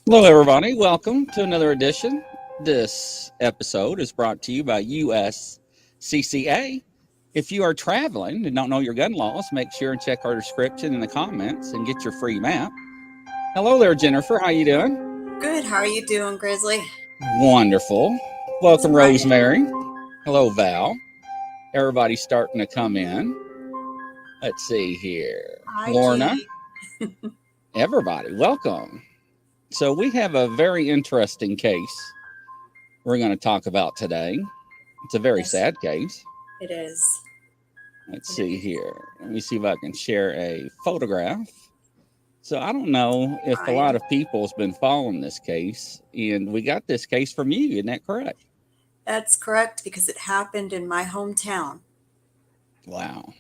Hello, everybody. Welcome to another edition. This episode is brought to you by USCCA. If you are traveling and don't know your gun laws, make sure and check our description in the comments and get your free map. Hello there, Jennifer. How you doing? Good. How are you doing, Grizzly? Wonderful. It's Welcome, Friday. Rosemary. Hello, Val. Everybody's starting to come in. Let's see here. Hi, Lorna. Kitty. Everybody, welcome. So we have a very interesting case we're going to talk about today. It's a very Yes, sad case. it is. Let's It see is. here. Let me see if I can share a photograph. So I don't know if a lot Fine. of people's been following this case, and we got this case from you. Isn't that correct? That's correct because it happened in my hometown. Wow,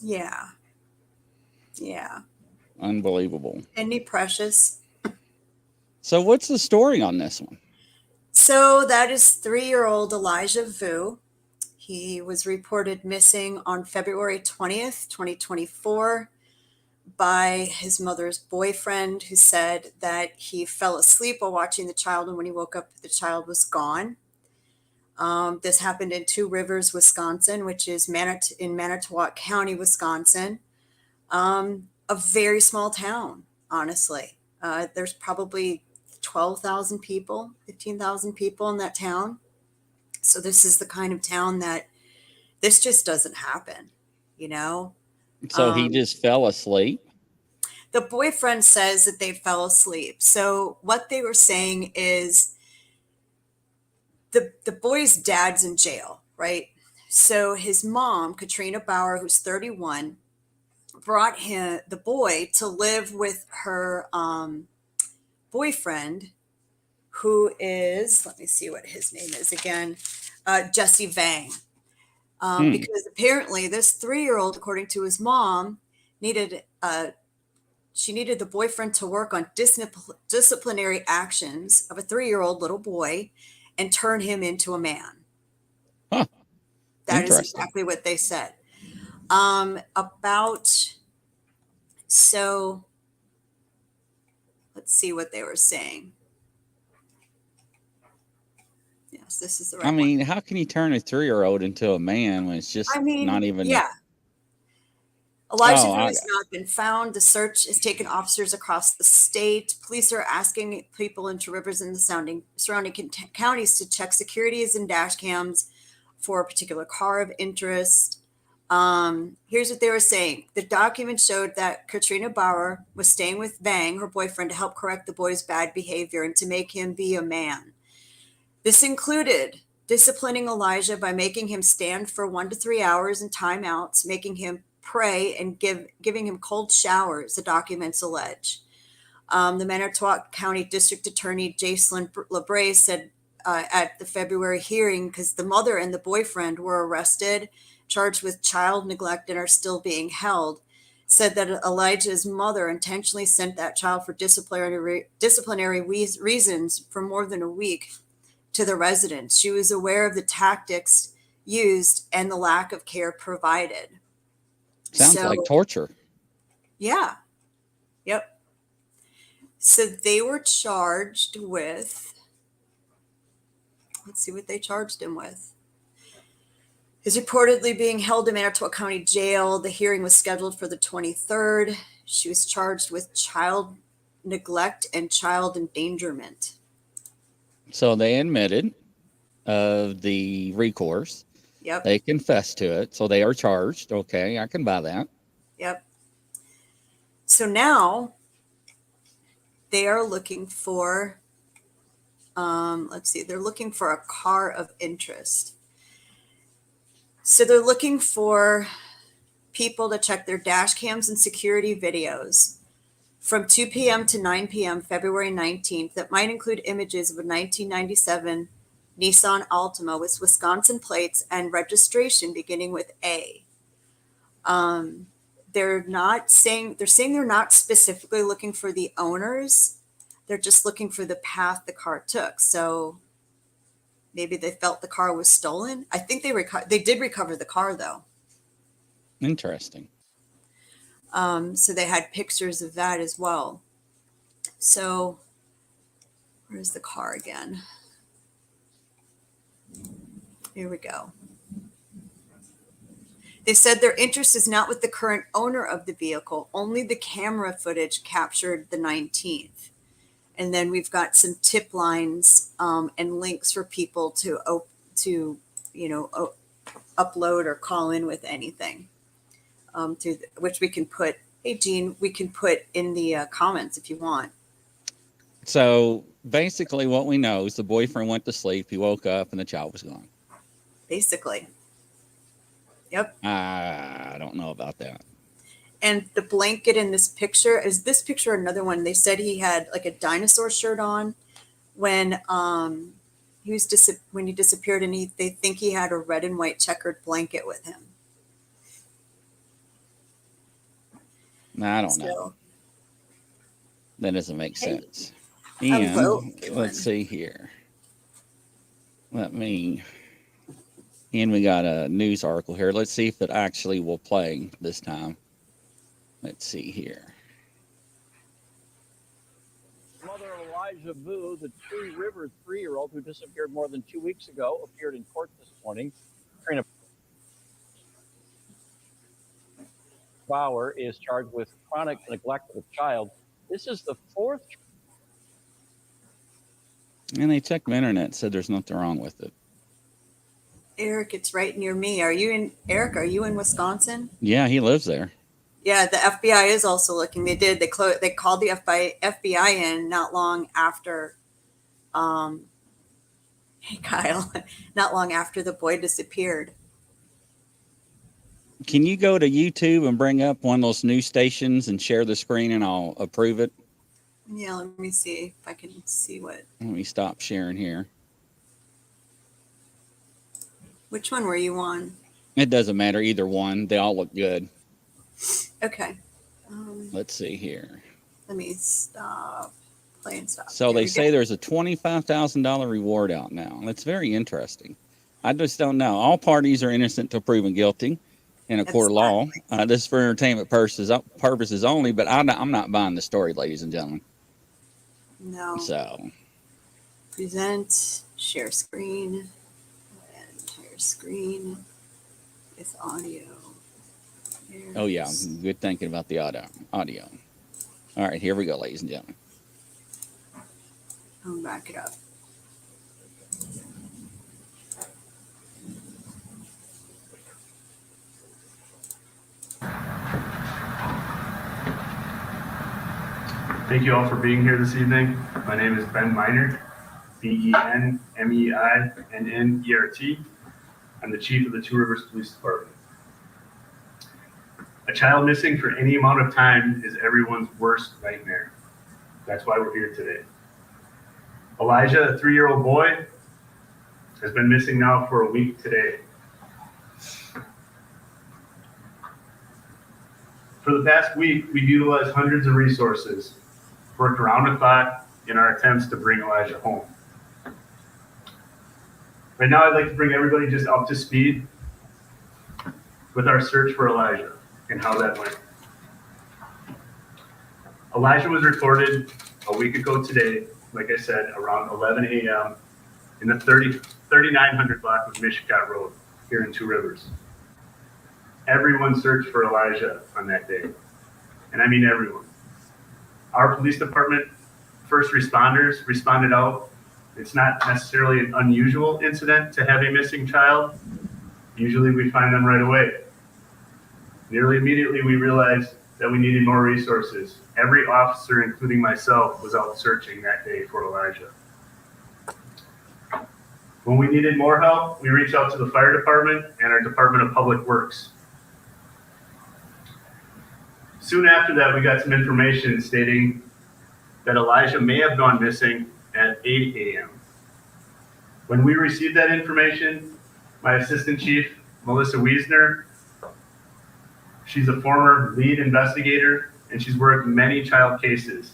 Yeah. Yeah. unbelievable. Penny Precious. So what's the story on this one? So that is 3-year-old Elijah Vu. He was reported missing on February 20th, 2024 by his mother's boyfriend, who said that he fell asleep while watching the child, and when he woke up, the child was gone. This happened in Two Rivers, Wisconsin, which is in Manitowoc County, Wisconsin. A very small town, honestly. There's probably 12,000 people, 15,000 people in that town. So this is the kind of town that this just doesn't happen, you know? So he Um, just fell asleep? the boyfriend says that they fell asleep. So what they were saying is the boy's dad's in jail, right? So his mom, Katrina Bauer, who's 31, brought the boy to live with her boyfriend, who is, let me see what his name is again, Jesse Vang. Hmm. Because apparently this 3-year-old, according to his mom, needed she needed the boyfriend to work on disciplinary actions of a 3-year-old little boy and turn him into a man. Huh. That is Interesting. exactly what they said. About so let's see what they were saying. Yes, this is the I right one. mean, how can you turn a 3-year-old into a man when it's just I mean, not even? yeah. Elijah Oh, Vu I has not been found. The search has taken officers across the state. Police are asking people into rivers and the surrounding counties to check securities and dash cams for a particular car of interest. Here's what they were saying. The document showed that Katrina Bauer was staying with Vang, her boyfriend, to help correct the boy's bad behavior and to make him be a man. This included disciplining Elijah by making him stand for 1 to 3 hours in timeouts, making him pray, and giving him cold showers, the documents allege. The Manitowoc County District Attorney Jacelyn LeBray said at the February hearing, because the mother and the boyfriend were arrested, charged with child neglect, and are still being held, said that Elijah's mother intentionally sent that child for disciplinary reasons for more than a week to the residents. She was aware of the tactics used and the lack of care provided. sounds like So, torture. yeah, yep. So they were charged with, let's see what they charged him with. Is reportedly being held in Manitowoc County Jail. The hearing was scheduled for the 23rd. She was charged with child neglect and child endangerment. So they admitted of the recourse. Yep, They confessed to it, so they are charged. Okay, I can buy that. yep. So now they are looking for, let's see, they're looking for a car of interest. So they're looking for people to check their dash cams and security videos from 2 p.m. to 9 p.m. February 19th that might include images of a 1997 Nissan Altima with Wisconsin plates and registration beginning with A. Um, they're saying they're not specifically looking for the owners. They're just looking for the path the car took. So maybe they felt the car was stolen. I think they did recover the car though. Interesting. So they had pictures of that as well. So Where's the car again? Here we go. They said their interest is not with the current owner of the vehicle, only the camera footage captured the 19th. And then we've got some tip lines and links for people to upload or call in with anything, which we can put. Hey, Jean, we can put in the comments if you want. So basically, what we know is the boyfriend went to sleep. He woke up and the child was gone. Basically. Yep. I don't know about that. And the blanket in this picture, is this picture another one? They said he had like a dinosaur shirt on when he disappeared, and they think he had a red and white checkered blanket with him. I don't know. That doesn't make sense. And let's see here. And we got a news article here. Let's see if it actually will play this time. Let's see here. Mother of Elijah Boo, the Three Rivers 3-year-old who disappeared more than 2 weeks ago, appeared in court this morning. Trina Bauer is charged with chronic neglect of a child. This is the fourth. And they checked my internet, said there's nothing wrong with it. Eric, it's right near me. Are you in Wisconsin? Yeah, he lives there. Yeah, the FBI is also looking. They called the FBI in not long after. Hey, Kyle, not long after the boy disappeared. Can you go to YouTube and bring up one of those news stations and share the screen, and I'll approve it? Yeah, let me see if I can see what. Let me stop sharing here. Which one were you on? It doesn't matter, either one. They all look good. Okay. Let's see here. Let me stop. Play and stop. So they say there's a $25,000 reward out now. That's very interesting. I just don't know. All parties are innocent until proven guilty in a court of law. This is for entertainment purposes only, but I'm not buying the story, ladies and gentlemen. No. So. Present, share screen, entire screen with audio. Oh, yeah. Good thinking about the audio. All right, here we go, ladies and gentlemen. I'll back it up. Thank you all for being here this evening. My name is Ben Meinert, BenMeinnert. I'm the chief of the Two Rivers Police Department. A child missing for any amount of time is everyone's worst nightmare. That's why we're here today. Elijah, a 3-year-old boy, has been missing now for a week today. For the past week, we've utilized hundreds of resources, worked around the clock in our attempts to bring Elijah home. Right now, I'd like to bring everybody just up to speed with our search for Elijah and how that went. Elijah was reported a week ago today, like I said, around 11 a.m. in the 3900 block of Mishicot Road here in Two Rivers. Everyone searched for Elijah on that day, and I mean everyone. Our police department, first responders responded out. It's not necessarily an unusual incident to have a missing child. Usually we find them right away. Nearly immediately we realized that we needed more resources. Every officer, including myself, was out searching that day for Elijah. When we needed more help, we reached out to the fire department and our Department of Public Works. Soon after that, we got some information stating that Elijah may have gone missing at 8 a.m. When we received that information, my assistant chief, Melissa Wiesner, she's a former lead investigator and she's worked many child cases.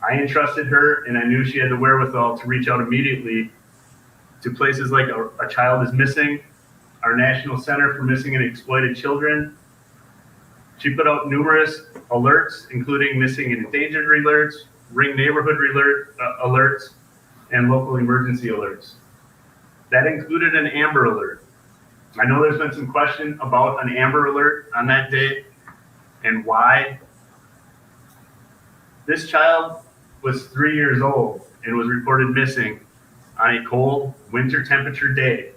I entrusted her and I knew she had the wherewithal to reach out immediately to places like A Child is Missing, our National Center for Missing and Exploited Children. She put out numerous alerts, including missing and endangered alerts, ring neighborhood alerts, and local emergency alerts. That included an Amber Alert. I know there's been some question about an Amber Alert on that day and why. This child was 3 years old and was reported missing on a cold winter temperature day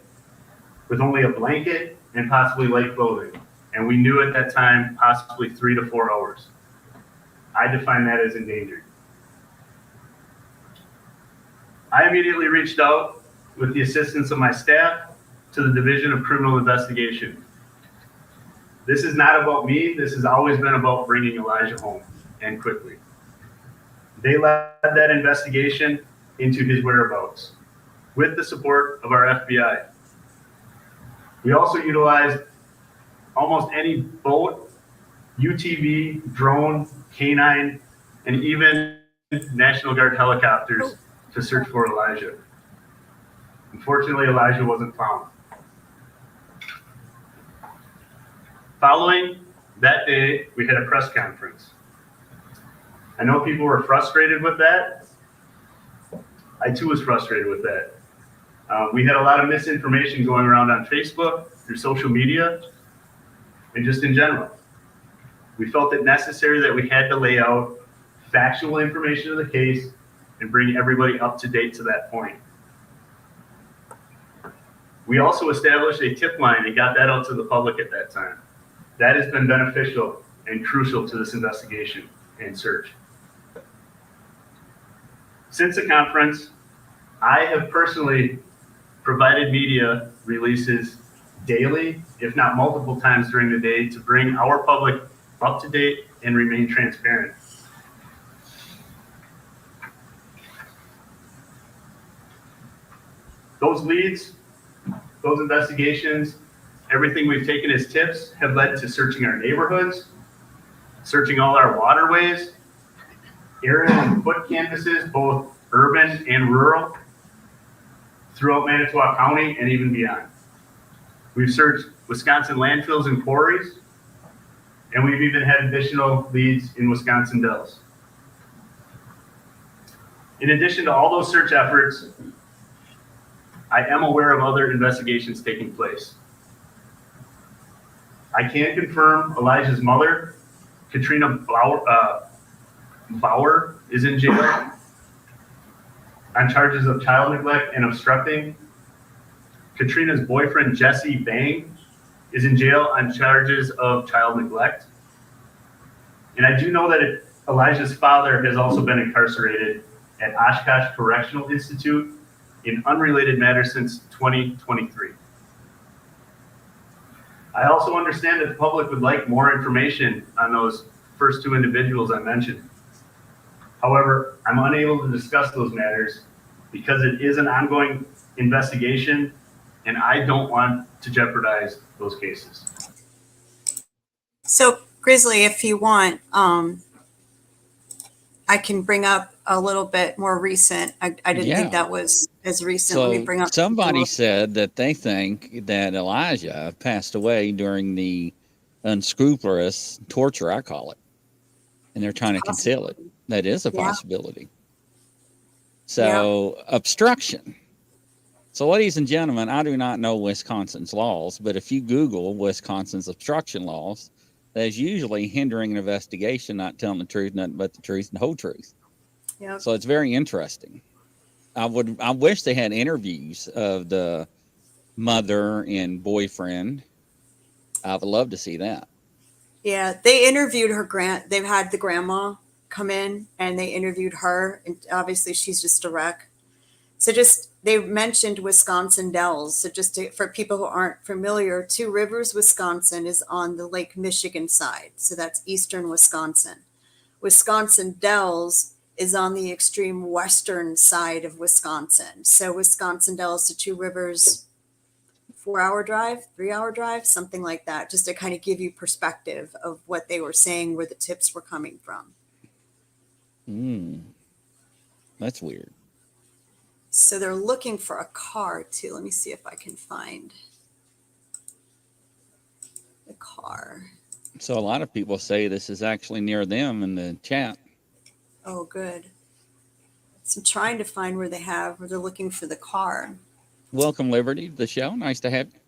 with only a blanket and possibly light clothing. And we knew at that time possibly 3 to 4 hours. I define that as endangered. I immediately reached out with the assistance of my staff to the Division of Criminal Investigation. This is not about me. This has always been about bringing Elijah home, and quickly. They led that investigation into his whereabouts with the support of our FBI. We also utilized almost any boat, UTV, drone, canine, and even National Guard helicopters to search for Elijah. Unfortunately, Elijah wasn't found. Following that day, we had a press conference. I know people were frustrated with that. I too was frustrated with that. We had a lot of misinformation going around on Facebook, through social media, and just in general. We felt it necessary that we had to lay out factual information of the case and bring everybody up to date to that point. We also established a tip line and got that out to the public at that time. That has been beneficial and crucial to this investigation and search. Since the conference, I have personally provided media releases daily, if not multiple times during the day, to bring our public up to date and remain transparent. Those leads, those investigations, everything we've taken as tips have led to searching our neighborhoods, searching all our waterways, aerial and foot canvases, both urban and rural, throughout Manitowoc County and even beyond. We've searched Wisconsin landfills and quarries, and we've even had additional leads in Wisconsin Dells. In addition to all those search efforts, I am aware of other investigations taking place. I can confirm Elijah's mother, Katrina Bauer, is in jail on charges of child neglect and obstructing. Katrina's boyfriend, Jesse Bang, is in jail on charges of child neglect. And I do know that Elijah's father has also been incarcerated at Oshkosh Correctional Institute in unrelated matters since 2023. I also understand that the public would like more information on those first two individuals I mentioned. However, I'm unable to discuss those matters because it is an ongoing investigation and I don't want to jeopardize those cases. So, Grizzly, if you want, I can bring up a little bit more recent. I didn't think that was as recent. So let me bring up somebody said that they think that Elijah passed away during the unscrupulous torture, I call it, and they're trying to conceal it. That is a possibility. So obstruction. So, ladies and gentlemen, I do not know Wisconsin's laws, but if you Google Wisconsin's obstruction laws, that's usually hindering an investigation, not telling the truth, nothing but the truth and the whole truth. Yep. So it's very interesting. I wish they had interviews of the mother and boyfriend. I would love to see that. Yeah, they interviewed her they've had the grandma come in and they interviewed her, and obviously she's just a wreck. So they mentioned Wisconsin Dells. So for people who aren't familiar, Two Rivers, Wisconsin is on the Lake Michigan side. So that's eastern Wisconsin. Wisconsin Dells is on the extreme western side of Wisconsin. So Wisconsin Dells to Two Rivers, 4-hour drive, 3-hour drive, something like that, just to kind of give you perspective of what they were saying, where the tips were coming from. That's weird. So they're looking for a car too. Let me see if I can find the car. So a lot of people say this is actually near them in the chat. Oh, good. So I'm trying to find where they're looking for the car. Welcome, Liberty, to the show. Nice to have you.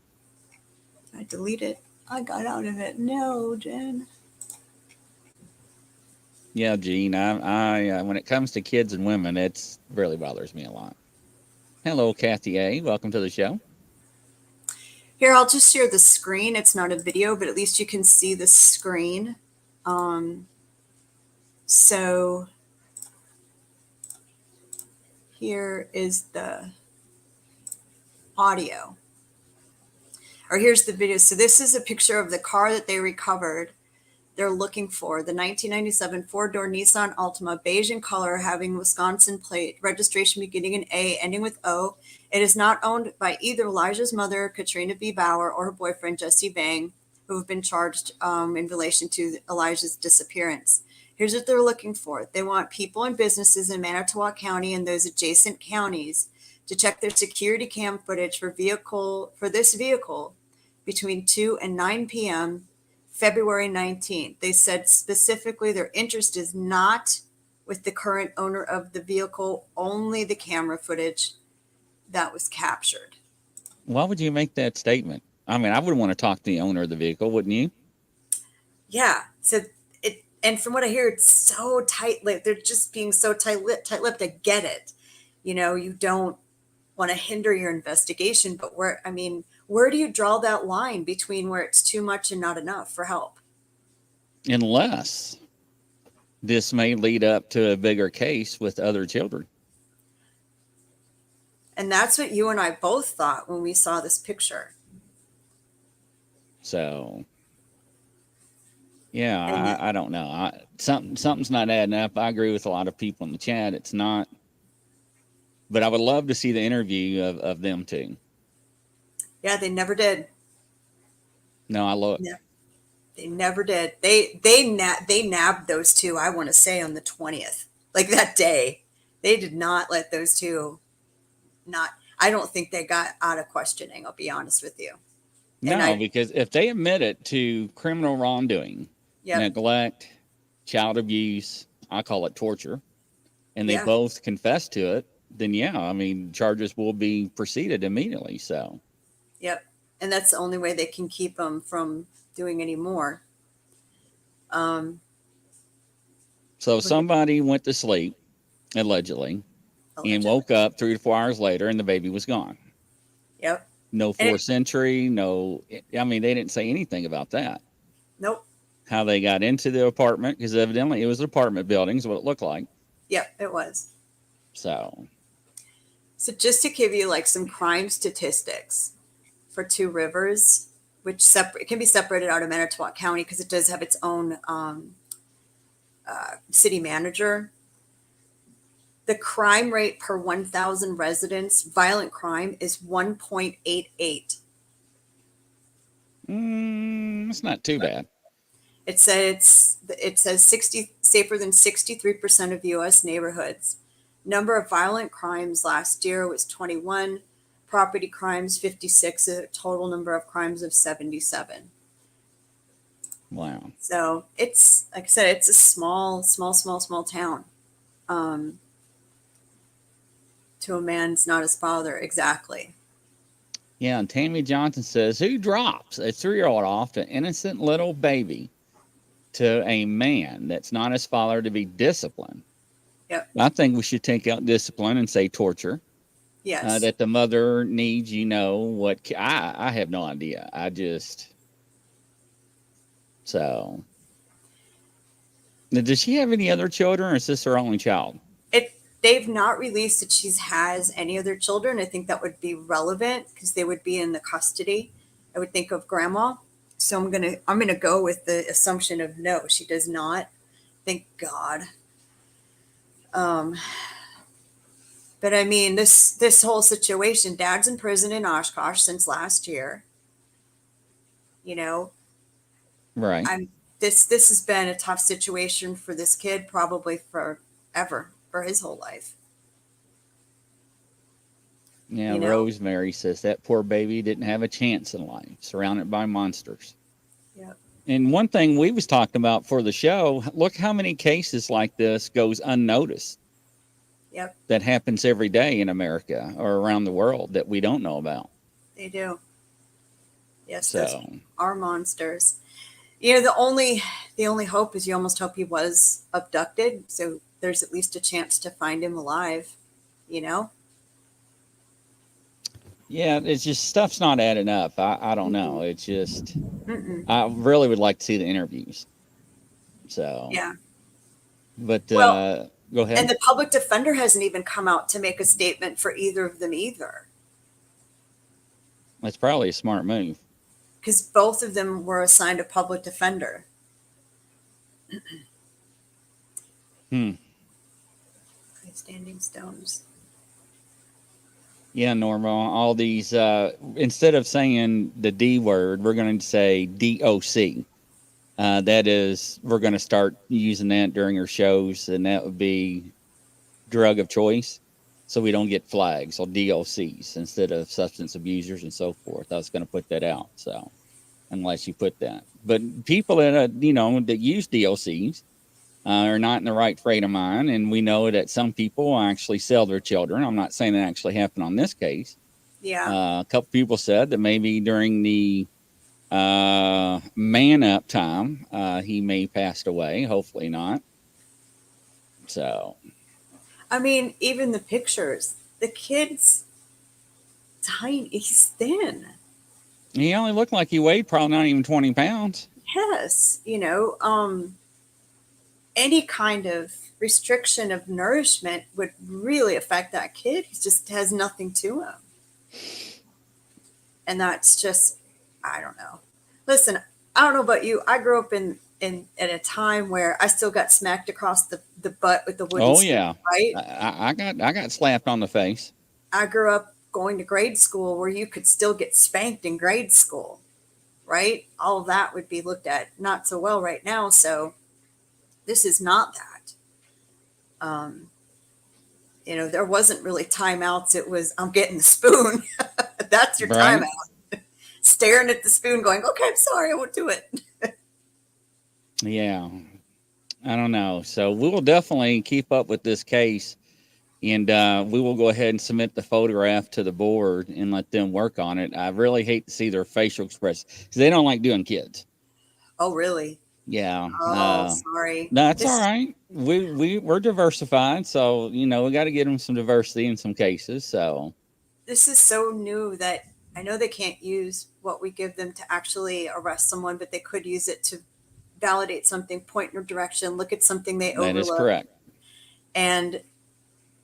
I deleted. I got out of it. No, Jen. Yeah, Gene. I when it comes to kids and women, it really bothers me a lot. Hello, Kathy A. Welcome to the show. Here, I'll just share the screen. It's not a video, but at least you can see the screen. So here is the audio. Or here's the video. So this is a picture of the car that they recovered. They're looking for the 1997 four-door Nissan Altima, beige in color, having Wisconsin plate, registration beginning in A, ending with O. It is not owned by either Elijah's mother, Katrina B. Bauer, or her boyfriend, Jesse Bang, who have been charged in relation to Elijah's disappearance. Here's what they're looking for. They want people and businesses in Manitowoc County and those adjacent counties to check their security cam footage for this vehicle between 2 and 9 p.m. February 19th. They said specifically their interest is not with the current owner of the vehicle, only the camera footage that was captured. Why would you make that statement? I mean, I would want to talk to the owner of the vehicle, wouldn't you? Yeah. So and from what I hear, it's so tight-lipped. They're just being so tight-lipped. I get it. You don't want to hinder your investigation, but where do you draw that line between where it's too much and not enough for help? Unless this may lead up to a bigger case with other children. And that's what you and I both thought when we saw this picture. So, yeah, I don't know. Something's not adding up. I agree with a lot of people in the chat. It's not. But I would love to see the interview of them too. Yeah, they never did. No, I looked. No, they never did. They nabbed those two, I want to say, on the 20th. Like that day. They did not let those two I don't think they got out of questioning, I'll be honest with you. No, because if they admit it to criminal wrongdoing, neglect, child abuse, I call it torture, and they both confess to it, then charges will be proceeded immediately. So. Yep. And that's the only way they can keep them from doing any more. So somebody went to sleep, allegedly, and woke up 3 to 4 hours later, and the baby was gone. Yep. No forced entry, they didn't say anything about that. Nope. How they got into the apartment, because evidently it was an apartment building, is what it looked like. Yep, it was. So just to give you some crime statistics for Two Rivers, which it can be separated out of Manitowoc County because it does have its own city manager. The crime rate per 1,000 residents, violent crime, is 1.88. It's not too bad. It says 60 safer than 63% of U.S. neighborhoods. Number of violent crimes last year was 21. Property crimes 56. A total number of crimes of 77. Wow. So it's, like I said, it's a small town. To a man's not his father, exactly. Yeah, and Tammy Johnson says, who drops a 3-year-old off an innocent little baby to a man that's not his father to be disciplined? Yep. I think we should take out discipline and say torture. Yes. That the mother needs, what I have no idea. So. Now, does she have any other children, or is this her only child? They've not released that she has any other children. I think that would be relevant because they would be in the custody, I would think, of grandma. So I'm gonna go with the assumption of no, she does not. Thank God. But this whole situation, Dad's in prison in Oshkosh since last year. Right. This has been a tough situation for this kid, probably forever. For his whole life. Yeah, Rosemary says that poor baby didn't have a chance in life, surrounded by monsters. Yep. And one thing we was talking about for the show, look how many cases like this goes unnoticed. Yep, that happens every day in America or around the world that we don't know about. they do. Yes, those So, are monsters. You know, the only hope is you almost hope he was abducted, so there's at least a chance to find him alive. You know. yeah, it's just stuff's not adding up. I don't know. Mm-mm. It's just, Mm-mm. I really would like to see the interviews. So, Yeah. but Well, go and ahead. the public defender hasn't even come out to make a statement for either of them either, That's probably a smart move. because both of them were assigned a public defender. Hmm. Standing stones. Yeah, Norma, all these, instead of saying the D word, we're going to say DOC. That is, we're going to start using that during our shows, and that would be drug of choice. So we don't get flags or DOCs instead of substance abusers and so forth. I was going to put that out. So unless you put that, but people that, that use DOCs are not in the right frame of mind. And we know that some people actually sell their children. I'm not saying that actually happened on this case. Yeah. A couple people said that maybe during the man up time, he may passed away. Hopefully not. So I mean, even the pictures, the kid's tiny, he's thin. he only looked like he weighed probably not even 20 pounds. Yes, any kind of restriction of nourishment would really affect that kid. He just has nothing to him. And that's just, I don't know. Listen, I don't know about you. I grew up in at a time where I still got smacked across the butt with the wooden Oh spoon, yeah, right? I got slapped on the face. I grew up going to grade school where you could still get spanked in grade school, right? All of that would be looked at not so well right now. So this is not that. Um, there wasn't really timeouts. It was, I'm getting the spoon. That's your Right? timeout. Staring at the spoon, going, okay, I'm sorry, I won't do it. Yeah. I don't know. So we will definitely keep up with this case, and we will go ahead and submit the photograph to the board and let them work on it. I really hate to see their facial expression because they don't like doing kids. Oh, really? Yeah. Oh, sorry. That's all This right. We're diversified, so we got to get them some diversity in some cases. So this is so new that I know they can't use what we give them to actually arrest someone, but they could use it to validate something, point in a direction, look at something they that is overlook, correct. and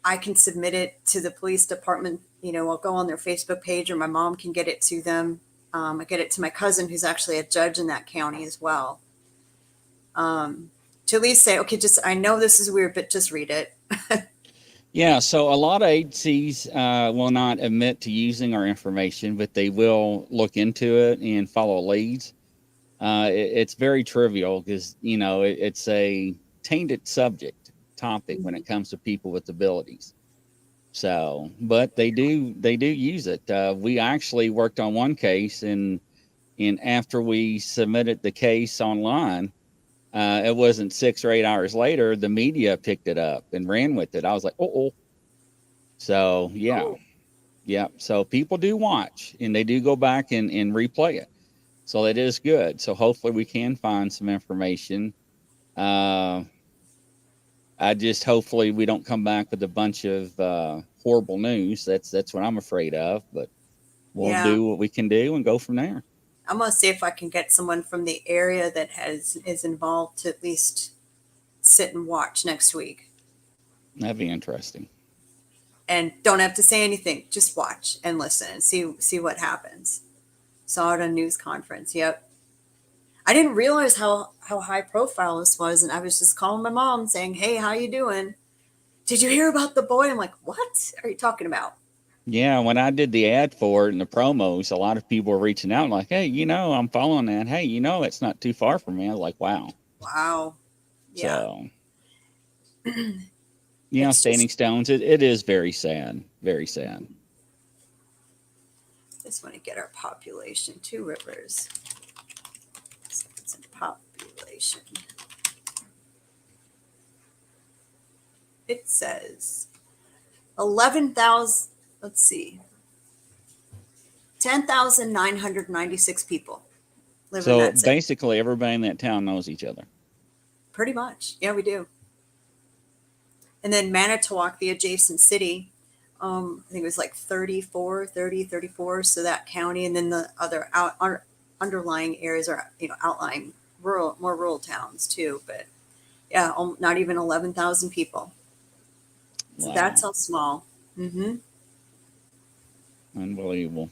I can submit it to the police department. I'll go on their Facebook page, or my mom can get it to them. I get it to my cousin, who's actually a judge in that county as well. To at least say, okay, just I know this is weird, but just read it. Yeah, so a lot of agencies will not admit to using our information, but they will look into it and follow leads. It's very trivial because it's a tainted subject topic when it comes to people with abilities. So, but they do use it. We actually worked on one case, and after we submitted the case online, it wasn't 6 or 8 hours later, the media picked it up and ran with it. I was like, oh. So yeah, Oh, yeah. So people do watch and they do go back and replay it. So it is good. So hopefully we can find some information. Uh, I just hopefully we don't come back with a bunch of horrible news. That's what I'm afraid of. But we'll yeah. do what we can do and go from there. I'm gonna see if I can get someone from the area that is involved to at least sit and watch next week, That'd be interesting. and don't have to say anything. Just watch and listen and see what happens. Saw it on news conference. Yep. I didn't realize how high profile this was, and I was just calling my mom saying, "Hey, how you doing? Did you hear about the boy?" I'm like, "What are you talking about?" Yeah, when I did the ad for it and the promos, a lot of people were reaching out like, hey, I'm following that. Hey, it's not too far from me. I was like, wow. Wow. Yeah. So, It's Standing just Stones, it is very sad. Very sad. just want to get our population. Two Rivers. So it's in population. It says 11,000, let's see, 10,996 people live in So that city. basically, everybody in that town knows each other. Pretty much. Yeah, we do. And then Manitowoc, the adjacent city, I think it was like 34. So that county, and then the other underlying areas are, outlying more rural towns too. But yeah, not even 11,000 people. So Wow. that's how small. Mm-hmm. Unbelievable.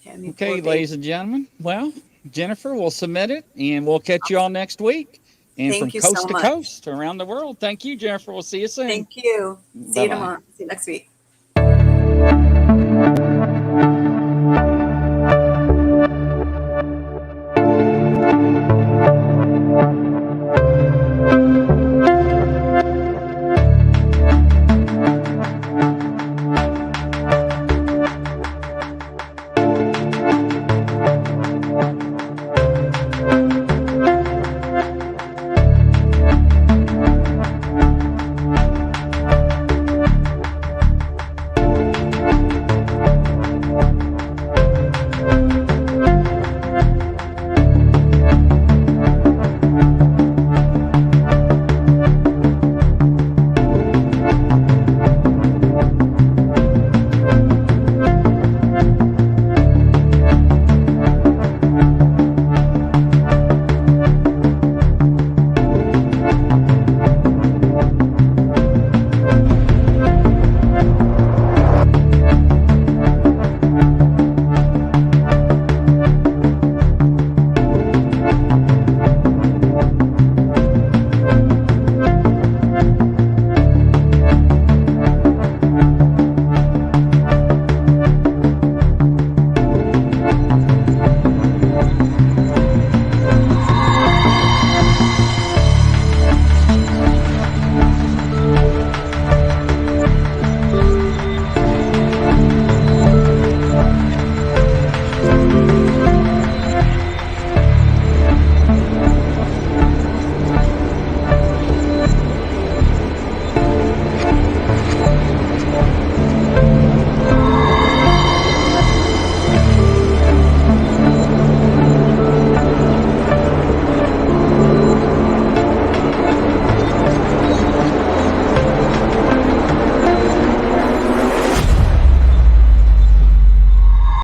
Yeah, I mean, Okay, poor baby. ladies and gentlemen. Well, Jennifer, we'll submit it, and we'll catch you all next week. And Thank from you coast so to much. coast around the world. Thank you, Jennifer. We'll see you soon. Thank you. See you Bye-bye. tomorrow. See you next week.